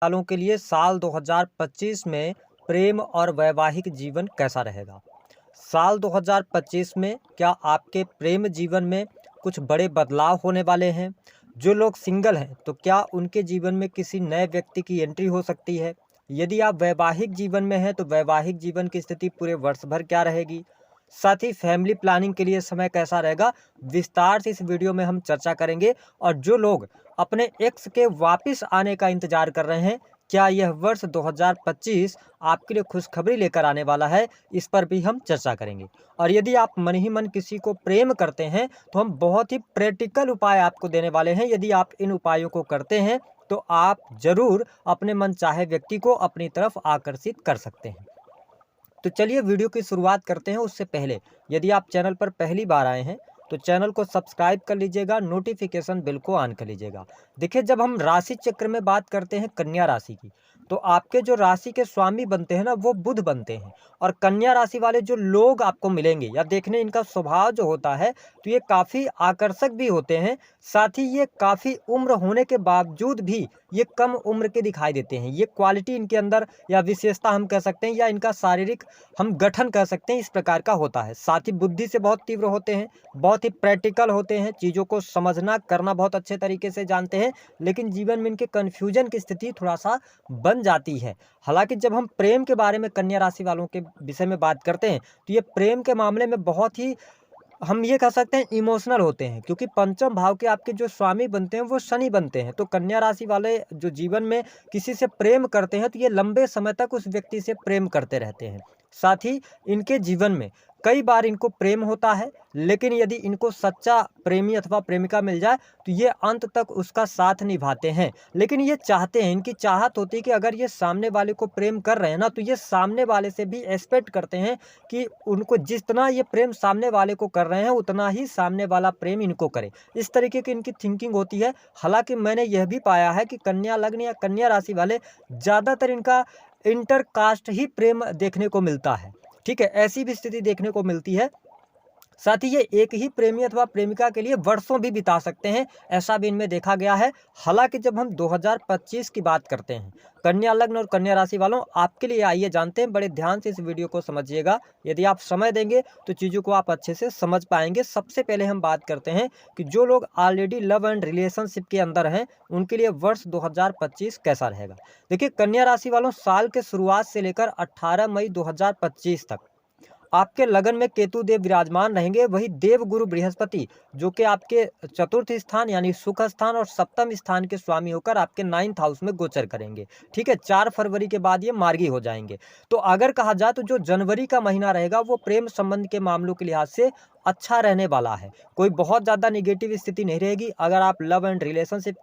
वालों के लिए साल 2025 में प्रेम और वैवाहिक जीवन कैसा रहेगा। साल 2025 में क्या आपके प्रेम जीवन में कुछ बड़े बदलाव होने वाले हैं। जो लोग सिंगल हैं तो क्या उनके जीवन में किसी नए व्यक्ति की एंट्री हो सकती है। यदि आप वैवाहिक जीवन में हैं तो वैवाहिक जीवन की स्थिति पूरे वर्ष भर क्या रहेगी। साथ ही फैमिली प्लानिंग के लिए समय कैसा रहेगा, विस्तार से इस वीडियो में हम चर्चा करेंगे। और जो लोग अपने एक्स के वापस आने का इंतजार कर रहे हैं, क्या यह वर्ष 2025 आपके लिए खुशखबरी लेकर आने वाला है, इस पर भी हम चर्चा करेंगे। और यदि आप मन ही मन किसी को प्रेम करते हैं तो हम बहुत ही प्रैक्टिकल उपाय आपको देने वाले हैं। यदि आप इन उपायों को करते हैं तो आप जरूर अपने मनचाहे व्यक्ति को अपनी तरफ आकर्षित कर सकते हैं। तो चलिए वीडियो की शुरुआत करते हैं। उससे पहले यदि आप चैनल पर पहली बार आए हैं तो चैनल को सब्सक्राइब कर लीजिएगा, नोटिफिकेशन बिल को ऑन कर लीजिएगा। देखिए, जब हम राशि चक्र में बात करते हैं कन्या राशि की, तो आपके जो राशि के स्वामी बनते हैं ना, वो बुध बनते हैं। और कन्या राशि वाले जो लोग आपको मिलेंगे या देखने इनका स्वभाव जो होता है, तो ये काफ़ी आकर्षक भी होते हैं। साथ ही ये काफ़ी उम्र होने के बावजूद भी ये कम उम्र के दिखाई देते हैं। ये क्वालिटी इनके अंदर या विशेषता हम कह सकते हैं, या इनका शारीरिक हम गठन कह सकते हैं, इस प्रकार का होता है। साथ ही बुद्धि से बहुत तीव्र होते हैं, बहुत ही प्रैक्टिकल होते हैं, चीज़ों को समझना करना बहुत अच्छे तरीके से जानते हैं। लेकिन जीवन में इनके कन्फ्यूजन की स्थिति थोड़ा सा बन जाती है। हालांकि जब हम प्रेम के बारे में कन्या राशि वालों के विषय में बात करते हैं तो ये प्रेम के मामले में बहुत ही, हम ये कह सकते हैं, इमोशनल होते हैं। क्योंकि पंचम भाव के आपके जो स्वामी बनते हैं वो शनि बनते हैं। तो कन्या राशि वाले जो जीवन में किसी से प्रेम करते हैं तो ये लंबे समय तक उस व्यक्ति से प्रेम करते रहते हैं। साथ ही इनके जीवन में कई बार इनको प्रेम होता है, लेकिन यदि इनको सच्चा प्रेमी अथवा प्रेमिका मिल जाए तो ये अंत तक उसका साथ निभाते हैं। लेकिन ये चाहते हैं, इनकी चाहत होती है कि अगर ये सामने वाले को प्रेम कर रहे हैं ना, तो ये सामने वाले से भी एक्सपेक्ट करते हैं कि उनको जितना ये प्रेम सामने वाले को कर रहे हैं उतना ही सामने वाला प्रेम इनको करे। इस तरीके की इनकी थिंकिंग होती है। हालांकि मैंने यह भी पाया है कि कन्या लग्न या कन्या राशि वाले ज़्यादातर इनका इंटर कास्ट ही प्रेम देखने को मिलता है। ठीक है, ऐसी भी स्थिति देखने को मिलती है। साथ ही ये एक ही प्रेमी अथवा प्रेमिका के लिए वर्षों भी बिता सकते हैं, ऐसा भी इनमें देखा गया है। हालांकि जब हम 2025 की बात करते हैं कन्या लग्न और कन्या राशि वालों, आपके लिए आइए जानते हैं। बड़े ध्यान से इस वीडियो को समझिएगा। यदि आप समय देंगे तो चीज़ों को आप अच्छे से समझ पाएंगे। सबसे पहले हम बात करते हैं कि जो लोग ऑलरेडी लव एंड रिलेशनशिप के अंदर हैं उनके लिए वर्ष 2025 कैसा रहेगा। देखिए, कन्या राशि वालों, साल के शुरुआत से लेकर 18 मई 2025 तक आपके लगन में केतु देव विराजमान रहेंगे। वही देव गुरु बृहस्पति जो कि आपके चतुर्थ स्थान यानी सुख स्थान और सप्तम स्थान के स्वामी होकर आपके 9th हाउस में गोचर करेंगे। ठीक है, 4 फरवरी के बाद ये मार्गी हो जाएंगे। तो अगर कहा जाए तो जो जनवरी का महीना रहेगा वो प्रेम संबंध के मामलों के लिहाज से अच्छा रहने वाला है। कोई बहुत ज़्यादा निगेटिव स्थिति नहीं रहेगी। अगर आप लव एंड रिलेशनशिप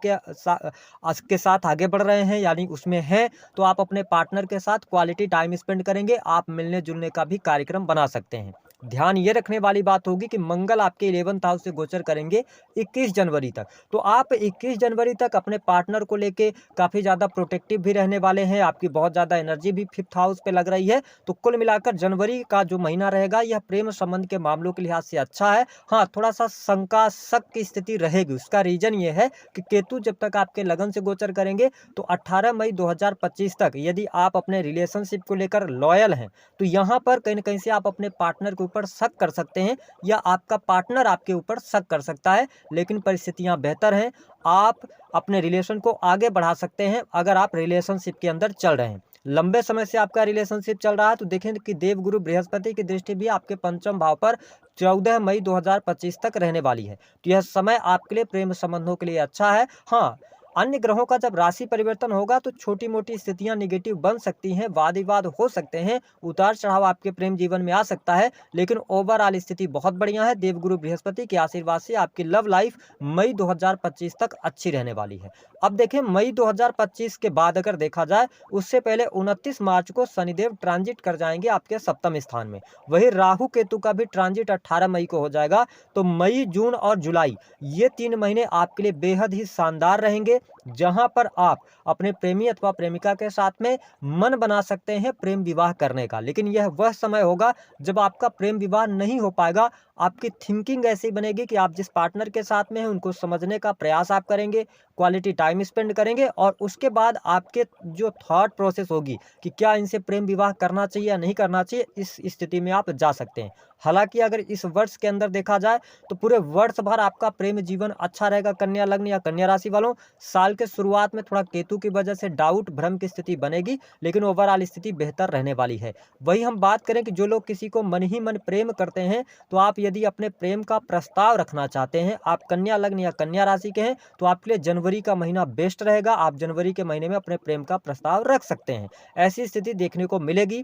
के साथ आगे बढ़ रहे हैं यानी उसमें हैं, तो आप अपने पार्टनर के साथ क्वालिटी टाइम स्पेंड करेंगे। आप मिलने जुलने का भी कार्यक्रम बना सकते हैं। ध्यान ये रखने वाली बात होगी कि मंगल आपके 11th हाउस से गोचर करेंगे 21 जनवरी तक। तो आप 21 जनवरी तक अपने पार्टनर को लेके काफ़ी ज़्यादा प्रोटेक्टिव भी रहने वाले हैं। आपकी बहुत ज़्यादा एनर्जी भी 5th हाउस पे लग रही है। तो कुल मिलाकर जनवरी का जो महीना रहेगा यह प्रेम संबंध के मामलों के लिहाज से अच्छा है। हाँ, थोड़ा सा शंका शक की स्थिति रहेगी। उसका रीजन ये है कि केतु जब तक आपके लगन से गोचर करेंगे तो 18 मई 2025 तक यदि आप अपने रिलेशनशिप को लेकर लॉयल हैं तो यहाँ पर कहीं ना कहीं से आप अपने पार्टनर के ऊपर शक कर सकते हैं या आपका पार्टनर आपके ऊपर शक कर सकता है। लेकिन परिस्थितियां बेहतर हैं, आप अपने रिलेशन को आगे बढ़ा सकते हैं अगर आप रिलेशनशिप के अंदर चल रहे हैं। लंबे समय से आपका रिलेशनशिप चल रहा है तो देखें कि देवगुरु बृहस्पति की दृष्टि भी आपके पंचम भाव पर 14 मई 2025 तक रहने वाली है। तो यह समय आपके लिए प्रेम संबंधों के लिए अच्छा है। हाँ, अन्य ग्रहों का जब राशि परिवर्तन होगा तो छोटी मोटी स्थितियां निगेटिव बन सकती हैं, वाद विवाद हो सकते हैं, उतार चढ़ाव आपके प्रेम जीवन में आ सकता है। लेकिन ओवरऑल स्थिति बहुत बढ़िया है। देवगुरु बृहस्पति के आशीर्वाद से आपकी लव लाइफ मई 2025 तक अच्छी रहने वाली है। अब देखें, मई 2025 के बाद अगर देखा जाए, उससे पहले 29 मार्च को शनिदेव ट्रांजिट कर जाएंगे आपके सप्तम स्थान में। वही राहु केतु का भी ट्रांजिट 18 मई को हो जाएगा। तो मई, जून और जुलाई ये 3 महीने आपके लिए बेहद ही शानदार रहेंगे। जहां पर आप अपने प्रेमी अथवा प्रेमिका के साथ में मन बना सकते हैं प्रेम विवाह करने का। लेकिन यह वह समय होगा जब आपका प्रेम विवाह नहीं हो पाएगा। आपकी थिंकिंग ऐसी बनेगी कि आप जिस पार्टनर के साथ में हैं उनको समझने का प्रयास आप करेंगे, क्वालिटी टाइम स्पेंड करेंगे, और उसके बाद आपके जो थॉट प्रोसेस होगी कि क्या इनसे प्रेम विवाह करना चाहिए या नहीं करना चाहिए, इस स्थिति में आप जा सकते हैं। हालांकि अगर इस वर्ष के अंदर देखा जाए तो पूरे वर्ष भर आपका प्रेम जीवन अच्छा रहेगा। कन्या लग्न या कन्या राशि वालों, साल के शुरुआत में थोड़ा केतु की वजह से डाउट भ्रम की स्थिति बनेगी, लेकिन ओवरऑल स्थिति बेहतर रहने वाली है। वही हम बात करें कि जो लोग किसी को मन ही मन प्रेम करते हैं, तो आप यदि अपने प्रेम का प्रस्ताव रखना चाहते हैं, आप कन्या लग्न या कन्या राशि के हैं, तो आपके लिए जनवरी का महीना बेस्ट रहेगा। आप जनवरी के महीने में अपने प्रेम का प्रस्ताव रख सकते हैं, ऐसी स्थिति देखने को मिलेगी।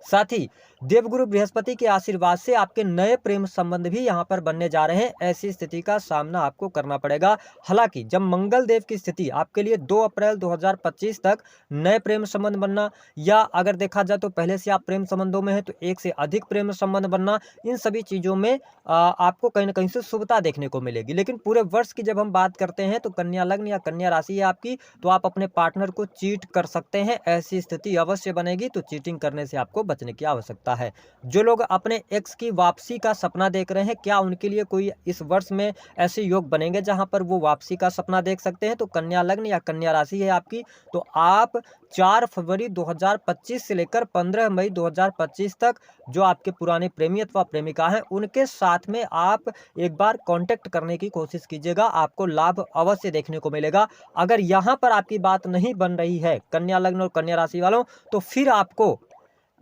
साथ ही देवगुरु बृहस्पति के आशीर्वाद से आपके नए प्रेम संबंध भी यहाँ पर बनने जा रहे हैं। ऐसी स्थिति का सामना आपको करना पड़ेगा। हालांकि जब मंगल देव की स्थिति आपके लिए 2 अप्रैल 2025 तक नए प्रेम संबंध बनना, या अगर देखा जाए तो पहले से आप प्रेम संबंधों में हैं तो एक से अधिक प्रेम संबंध बनना, इन सभी चीज़ों में आपको कहीं ना कहीं से शुभता देखने को मिलेगी। लेकिन पूरे वर्ष की जब हम बात करते हैं तो कन्या लग्न या कन्या राशि है आपकी, तो आप अपने पार्टनर को चीट कर सकते हैं। ऐसी स्थिति अवश्य बनेगी, तो चीटिंग करने से आपको बचने की आवश्यकता है। जो लोग अपने एक्स की वापसी का सपना देख रहे हैं, क्या उनके लिए कोई इस वर्ष में ऐसे योग बनेंगे जहां पर वो वापसी का सपना देख सकते हैं? तो कन्या लग्न या कन्या राशि है आपकी, तो आप 4 फरवरी 2025 से लेकर 15 मई 2025 तक जो आपके पुराने प्रेमी अथवा प्रेमिका हैं, उनके साथ में आप एक बार कांटेक्ट करने की कोशिश कीजिएगा। आपको लाभ अवश्य देखने को मिलेगा। अगर यहाँ पर आपकी बात नहीं बन रही है कन्या लग्न और कन्या राशि वालों, तो फिर आपको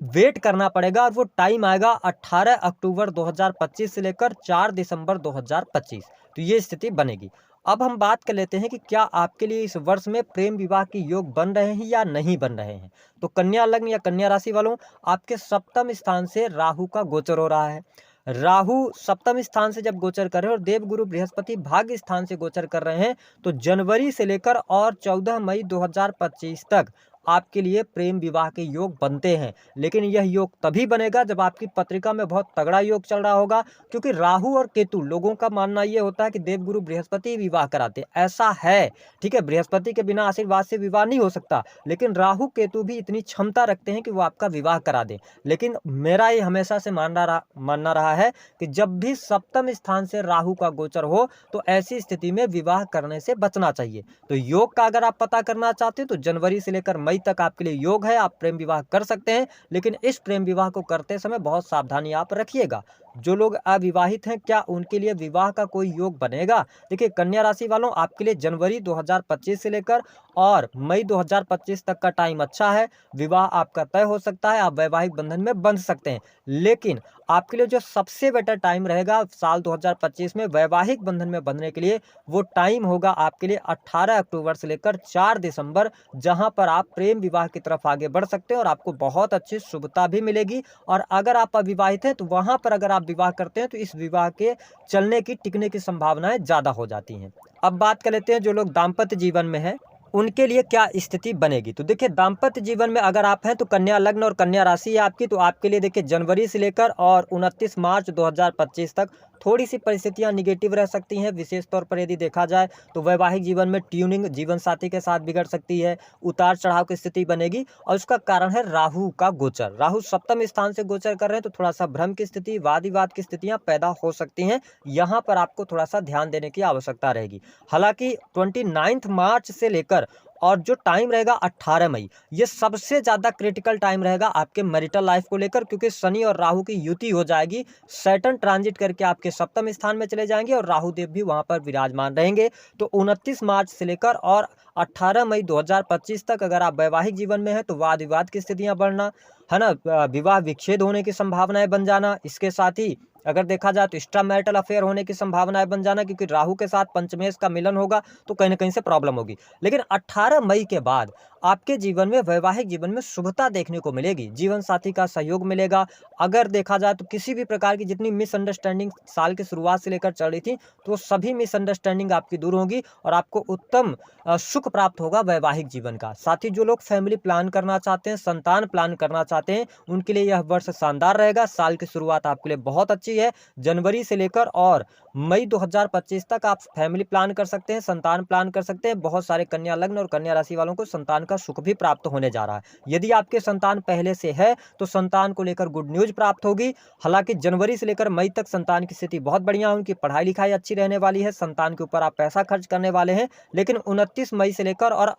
वेट करना पड़ेगा, और वो टाइम आएगा 18 अक्टूबर 2025 से लेकर 4 दिसंबर 2025। तो ये स्थिति बनेगी। अब हम बात कर लेते हैं कि क्या आपके लिए इस वर्ष में प्रेम विवाह के योग बन रहे हैं या नहीं बन रहे हैं। तो कन्या लग्न या कन्या राशि वालों, आपके सप्तम स्थान से राहु का गोचर हो रहा है। राहु सप्तम स्थान से जब गोचर कर रहे हैं और देवगुरु बृहस्पति भाग्य स्थान से गोचर कर रहे हैं, तो जनवरी से लेकर और 14 मई 2025 तक आपके लिए प्रेम विवाह के योग बनते हैं। लेकिन यह योग तभी बनेगा जब आपकी पत्रिका में बहुत तगड़ा योग चल रहा होगा, क्योंकि राहु और केतु, लोगों का मानना यह होता है कि देवगुरु बृहस्पति विवाह कराते, ऐसा है। ठीक है, बृहस्पति के बिना आशीर्वाद से विवाह नहीं हो सकता, लेकिन राहु केतु भी इतनी क्षमता रखते हैं कि वो आपका विवाह करा दें। लेकिन मेरा ये हमेशा से मानना रहा है कि जब भी सप्तम स्थान से राहु का गोचर हो, तो ऐसी स्थिति में विवाह करने से बचना चाहिए। तो योग का अगर आप पता करना चाहते हैं तो जनवरी से लेकर मई तक आपके लिए योग है, आप प्रेम विवाह कर सकते हैं। लेकिन इस प्रेम विवाह को करते समय बहुत सावधानी आप रखिएगा। जो लोग अविवाहित हैं, क्या उनके लिए विवाह का कोई योग बनेगा? देखिए कन्या राशि वालों, आपके लिए जनवरी 2025 से लेकर और मई 2025 तक का टाइम अच्छा है। विवाह आपका तय हो सकता है, आप वैवाहिक बंधन में बंध सकते हैं। लेकिन आपके लिए जो सबसे बेटर टाइम रहेगा साल 2025 में वैवाहिक बंधन में बंधने के लिए, वो टाइम होगा आपके लिए 18 अक्टूबर से लेकर 4 दिसंबर, जहां पर आप प्रेम विवाह की तरफ आगे बढ़ सकते हैं और आपको बहुत अच्छी शुभता भी मिलेगी। और अगर आप अविवाहित हैं तो वहां पर अगर आप विवाह करते हैं तो इस विवाह के चलने की टिकने की संभावनाएं ज्यादा हो जाती हैं। अब बात कर लेते हैं जो लोग दाम्पत्य जीवन में हैं, उनके लिए क्या स्थिति बनेगी। तो देखिए दाम्पत्य जीवन में अगर आप हैं तो कन्या लग्न और कन्या राशि है आपकी, तो आपके लिए देखिए जनवरी से लेकर और 29 मार्च 2025 तक थोड़ी सी परिस्थितियां निगेटिव रह सकती हैं। विशेष तौर पर यदि देखा जाए तो वैवाहिक जीवन में ट्यूनिंग जीवन साथी के साथ बिगड़ सकती है, उतार चढ़ाव की स्थिति बनेगी, और उसका कारण है राहु का गोचर। राहु सप्तम स्थान से गोचर कर रहे हैं, तो थोड़ा सा भ्रम की स्थिति, वाद विवाद की स्थितियां पैदा हो सकती हैं। यहाँ पर आपको थोड़ा सा ध्यान देने की आवश्यकता रहेगी। हालांकि 29 मार्च से लेकर और जो टाइम रहेगा 18 मई, ये सबसे ज़्यादा क्रिटिकल टाइम रहेगा आपके मैरिटल लाइफ को लेकर, क्योंकि शनि और राहु की युति हो जाएगी। सैटर्न ट्रांजिट करके आपके सप्तम स्थान में चले जाएंगे और राहु देव भी वहां पर विराजमान रहेंगे। तो 29 मार्च से लेकर और 18 मई 2025 तक अगर आप वैवाहिक जीवन में हैं तो वाद विवाद की स्थितियां बढ़ना है ना, विवाह विच्छेद होने की संभावनाएं बन जाना। इसके साथ ही अगर देखा जाए तो एक्स्ट्रा मैरिटल अफेयर होने की संभावनाएं बन जाना, क्योंकि राहु के साथ पंचमेश का मिलन होगा तो कहीं ना कहीं से प्रॉब्लम होगी। लेकिन 18 मई के बाद आपके जीवन में वैवाहिक जीवन में शुभता देखने को मिलेगी, जीवन साथी का सहयोग मिलेगा। अगर देखा जाए तो किसी भी प्रकार की जितनी मिसअंडरस्टैंडिंग साल की शुरुआत से लेकर चल रही थी, तो सभी मिसअंडरस्टैंडिंग आपकी दूर होगी और आपको उत्तम सुख प्राप्त होगा वैवाहिक जीवन का। साथ ही जो लोग फैमिली प्लान करना चाहते हैं, संतान प्लान करना चाहते हैं, उनके लिए यह वर्ष शानदार रहेगा। साल की शुरुआत आपके लिए बहुत अच्छी है। जनवरी से लेकर और मई 2025 तक आप फैमिली प्लान कर सकते हैं, संतान प्लान कर सकते हैं। बहुत सारे कन्या लग्न और कन्या राशि वालों को संतान का सुख भी प्राप्त होने जा रहा है। यदि आपके संतान पहले से है तो संतान को लेकर गुड न्यूज प्राप्त होगी। हालांकि जनवरी से लेकर मई तक संतान की स्थिति बहुत बढ़िया है, उनकी पढ़ाई लिखाई अच्छी रहने वाली है, संतान के ऊपर आप पैसा खर्च करने वाले हैं। लेकिन 29 मई से लेकर और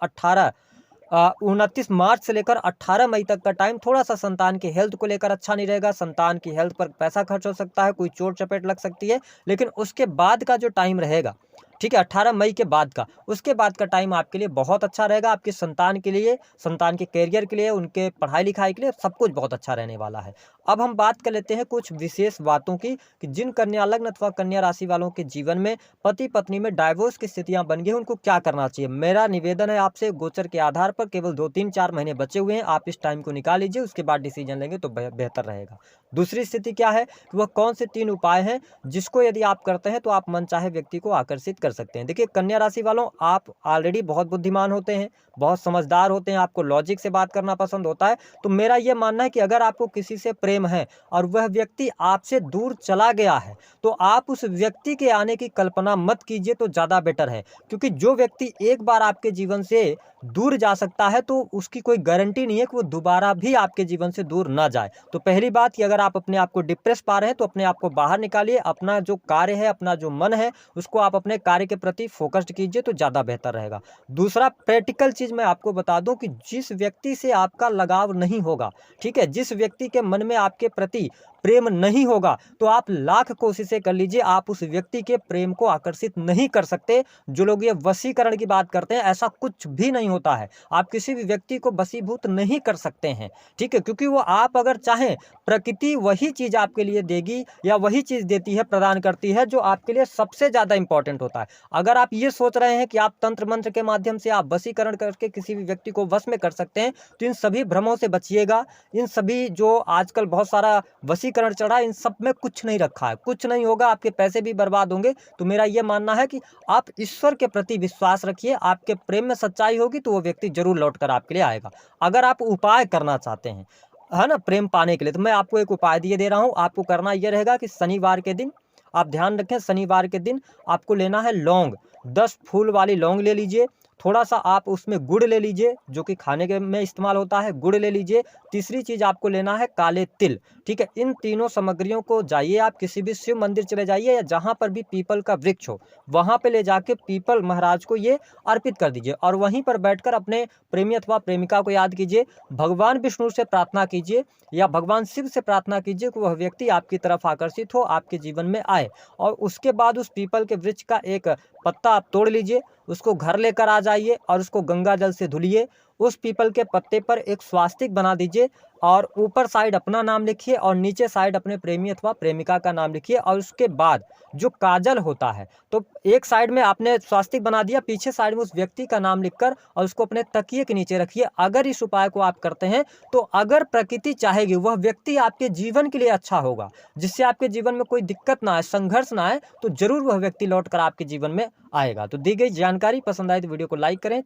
29 मार्च से लेकर 18 मई तक का टाइम थोड़ा सा संतान की हेल्थ को लेकर अच्छा नहीं रहेगा। संतान की हेल्थ पर पैसा खर्च हो सकता है, कोई चोट चपेट लग सकती है। लेकिन उसके बाद का जो टाइम रहेगा, ठीक है, 18 मई के बाद का, उसके बाद का टाइम आपके लिए बहुत अच्छा रहेगा। आपके संतान के लिए, संतान के करियर के लिए, उनके पढ़ाई लिखाई के लिए सब कुछ बहुत अच्छा रहने वाला है। अब हम बात कर लेते हैं कुछ विशेष बातों की कि जिन कन्या लग्न अथवा कन्या राशि वालों के जीवन में पति पत्नी में डाइवोर्स की स्थितियां बन गई, उनको क्या करना चाहिए। मेरा निवेदन है आपसे, गोचर के आधार पर केवल 2-3-4 महीने बचे हुए हैं, आप इस टाइम को निकाल लीजिए, उसके बाद डिसीजन लेंगे तो बेहतर रहेगा। दूसरी स्थिति क्या है कि वह कौन से 3 उपाय हैं जिसको यदि आप करते हैं तो आप मनचाहे व्यक्ति को आकर्षित कर सकते हैं। देखिए कन्या राशि वालों, आप ऑलरेडी बहुत बुद्धिमान होते हैं, बहुत समझदार होते हैं, आपको लॉजिक से बात करना पसंद होता है। तो मेरा यह मानना है कि अगर आपको किसी से प्रेम है और वह व्यक्ति आपसे दूर चला गया है तो आप उस व्यक्ति के आने की कल्पना मत कीजिए तो ज़्यादा बेटर है। क्योंकि जो व्यक्ति एक बार आपके जीवन से दूर जा सकता है तो उसकी कोई गारंटी नहीं है कि वो दोबारा भी आपके जीवन से दूर ना जाए। तो पहली बात कि अगर आप अपने आप को डिप्रेस पा रहे हैं तो अपने आप को बाहर निकालिए, अपना जो कार्य है, अपना जो मन है, उसको आप अपने कार्य के प्रति फोकस्ड कीजिए तो ज़्यादा बेहतर रहेगा। दूसरा प्रैक्टिकल चीज़ मैं आपको बता दूं कि जिस व्यक्ति से आपका लगाव नहीं होगा, ठीक है, जिस व्यक्ति के मन में आपके प्रति प्रेम नहीं होगा, तो आप लाख कोशिशें कर लीजिए, आप उस व्यक्ति के प्रेम को आकर्षित नहीं कर सकते। जो लोग ये वशीकरण की बात करते हैं, ऐसा कुछ भी नहीं होता है। आप किसी भी व्यक्ति को वशीभूत नहीं कर सकते हैं, ठीक है, क्योंकि वो आप अगर चाहें, प्रकृति वही चीज़ आपके लिए देगी या वही चीज़ देती है, प्रदान करती है जो आपके लिए सबसे ज़्यादा इंपॉर्टेंट होता है। अगर आप ये सोच रहे हैं कि आप तंत्र मंत्र के माध्यम से आप वशीकरण करके किसी भी व्यक्ति को वश में कर सकते हैं, तो इन सभी भ्रमों से बचिएगा। इन सभी जो आजकल बहुत सारा वशीकरण चढ़ा, इन सब में कुछ नहीं रखा है, कुछ नहीं होगा, आपके पैसे भी बर्बाद होंगे। तो मेरा ये मानना है कि आप ईश्वर के प्रति विश्वास रखिए, आपके प्रेम में सच्चाई होगी तो वो व्यक्ति जरूर लौट कर आपके लिए आएगा। अगर आप उपाय करना चाहते हैं, है ना, प्रेम पाने के लिए, तो मैं आपको एक उपाय दिए दे रहा हूँ। आपको करना यह रहेगा कि शनिवार के दिन आप ध्यान रखें, शनिवार के दिन आपको लेना है लौंग, 10 फूल वाली लौंग ले लीजिए। थोड़ा सा आप उसमें गुड़ ले लीजिए, जो कि खाने के में इस्तेमाल होता है, गुड़ ले लीजिए। तीसरी चीज़ आपको लेना है काले तिल, ठीक है। इन तीनों सामग्रियों को जाइए, आप किसी भी शिव मंदिर चले जाइए या जहाँ पर भी पीपल का वृक्ष हो, वहाँ पे ले जाके पीपल महाराज को ये अर्पित कर दीजिए और वहीं पर बैठकर अपने प्रेमी अथवा प्रेमिका को याद कीजिए, भगवान विष्णु से प्रार्थना कीजिए या भगवान शिव से प्रार्थना कीजिए कि वह व्यक्ति आपकी तरफ आकर्षित हो, आपके जीवन में आए। और उसके बाद उस पीपल के वृक्ष का एक पत्ता आप तोड़ लीजिए, उसको घर लेकर आ जाइए और उसको गंगा जल से धुलिए। उस पीपल के पत्ते पर एक स्वास्तिक बना दीजिए और ऊपर साइड अपना नाम लिखिए और नीचे साइड अपने प्रेमी अथवा प्रेमिका का नाम लिखिए। और उसके बाद जो काजल होता है, तो एक साइड में आपने स्वास्तिक बना दिया, पीछे साइड में उस व्यक्ति का नाम लिखकर और उसको अपने तकिए के नीचे रखिए। अगर इस उपाय को आप करते हैं तो अगर प्रकृति चाहेगी, वह व्यक्ति आपके जीवन के लिए अच्छा होगा, जिससे आपके जीवन में कोई दिक्कत ना आए, संघर्ष ना आए, तो जरूर वह व्यक्ति लौट कर आपके जीवन में आएगा। तो दी गई जानकारी पसंद आए तो वीडियो को लाइक करें।